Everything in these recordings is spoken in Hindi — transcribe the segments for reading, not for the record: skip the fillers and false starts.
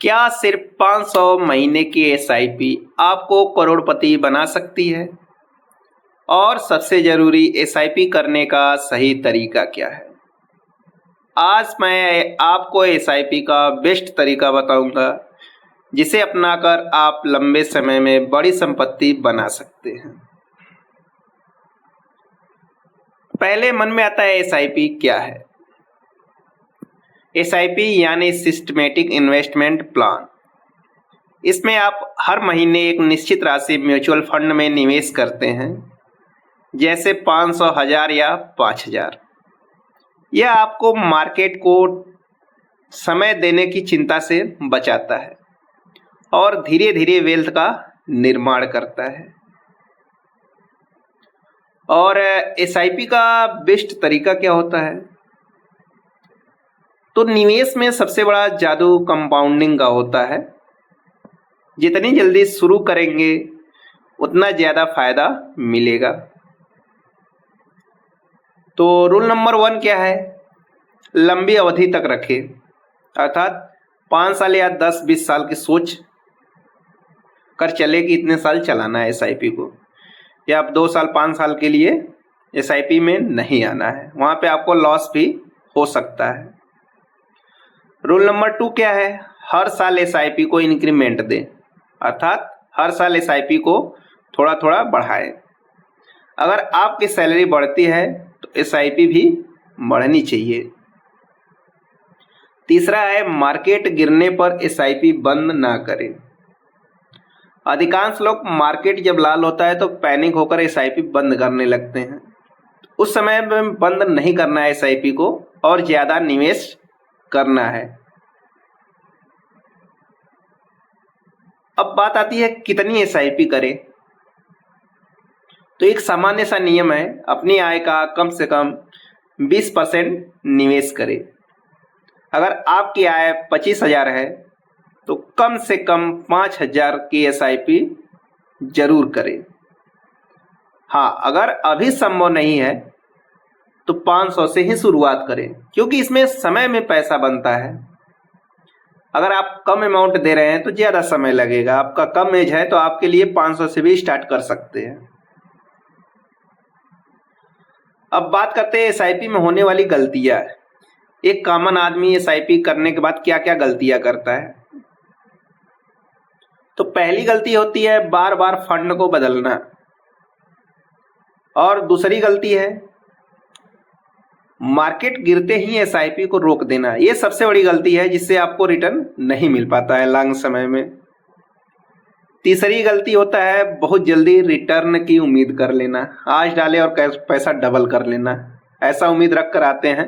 क्या सिर्फ 500 महीने की एसआईपी आपको करोड़पति बना सकती है? और सबसे जरूरी एसआईपी करने का सही तरीका क्या है? आज मैं आपको एसआईपी का बेस्ट तरीका बताऊंगा, जिसे अपनाकर आप लंबे समय में बड़ी संपत्ति बना सकते हैं। पहले मन में आता है एसआईपी क्या है? एसआईपी यानी सिस्टमेटिक इन्वेस्टमेंट प्लान। इसमें आप हर महीने एक निश्चित राशि म्यूचुअल फंड में निवेश करते हैं, जैसे 500, 1000 या 5000। यह आपको मार्केट को समय देने की चिंता से बचाता है और धीरे धीरे वेल्थ का निर्माण करता है। और एसआईपी का बेस्ट तरीका क्या होता है? तो निवेश में सबसे बड़ा जादू कंपाउंडिंग का होता है। जितनी जल्दी शुरू करेंगे उतना ज़्यादा फायदा मिलेगा। तो रूल नंबर 1 क्या है? लंबी अवधि तक रखें, अर्थात 5 साल या 10-20 साल की सोच कर चले कि इतने साल चलाना है एसआईपी को, या आप 2 साल 5 साल के लिए एसआईपी में नहीं आना है, वहाँ पे आपको लॉस भी हो सकता है। रूल नंबर 2 क्या है? हर साल एसआईपी को इंक्रीमेंट दें, अर्थात हर साल एसआईपी को थोड़ा थोड़ा बढ़ाएं। अगर आपकी सैलरी बढ़ती है तो एसआईपी भी बढ़नी चाहिए। तीसरा है, मार्केट गिरने पर एसआईपी बंद ना करें। अधिकांश लोग मार्केट जब लाल होता है तो पैनिक होकर एसआईपी बंद करने लगते हैं। उस समय में बंद नहीं करना है एसआईपी को, और ज़्यादा निवेश करना है। अब बात आती है कितनी एसआईपी करें। तो एक सामान्य सा नियम है, अपनी आय का कम से कम 20% निवेश करें। अगर आपकी आय 25,000 है तो कम से कम 5,000 की एसआईपी जरूर करें। हाँ, अगर अभी संभव नहीं है तो 500 से ही शुरुआत करें, क्योंकि इसमें समय में पैसा बनता है। अगर आप कम अमाउंट दे रहे हैं तो ज़्यादा समय लगेगा। आपका कम एज है तो आपके लिए 500 से भी स्टार्ट कर सकते हैं। अब बात करते हैं एसआईपी में होने वाली गलतियां। एक कॉमन आदमी एसआईपी करने के बाद क्या क्या गलतियां करता है? तो पहली गलती होती है बार बार फंड को बदलना, और दूसरी गलती है मार्केट गिरते ही एसआईपी को रोक देना। ये सबसे बड़ी गलती है, जिससे आपको रिटर्न नहीं मिल पाता है लॉन्ग समय में। तीसरी गलती होता है बहुत जल्दी रिटर्न की उम्मीद कर लेना, आज डाले और पैसा डबल कर लेना। ऐसा उम्मीद रख कर आते हैं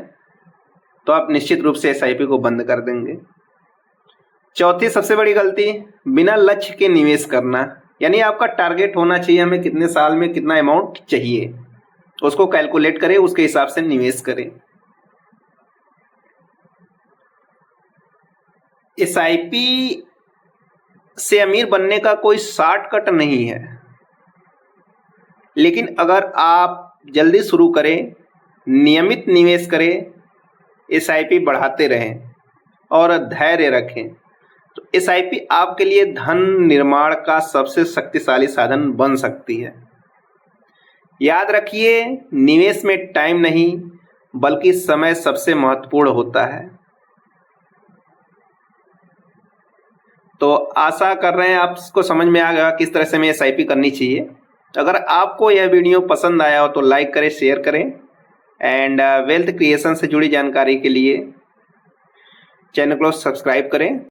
तो आप निश्चित रूप से एसआईपी को बंद कर देंगे। चौथी सबसे बड़ी गलती, बिना लक्ष्य के निवेश करना। यानी आपका टारगेट होना चाहिए, हमें कितने साल में कितना अमाउंट चाहिए, उसको कैलकुलेट करें, उसके हिसाब से निवेश करें। एसआईपी से अमीर बनने का कोई शॉर्टकट नहीं है, लेकिन अगर आप जल्दी शुरू करें, नियमित निवेश करें, एसआईपी बढ़ाते रहें और धैर्य रखें, तो एसआईपी आपके लिए धन निर्माण का सबसे शक्तिशाली साधन बन सकती है। याद रखिए, निवेश में टाइम नहीं बल्कि समय सबसे महत्वपूर्ण होता है। तो आशा कर रहे हैं आपको समझ में आ गया किस तरह से हमें एसआईपी करनी चाहिए। अगर आपको यह वीडियो पसंद आया हो तो लाइक करें, शेयर करें, एंड वेल्थ क्रिएशन से जुड़ी जानकारी के लिए चैनल को सब्सक्राइब करें।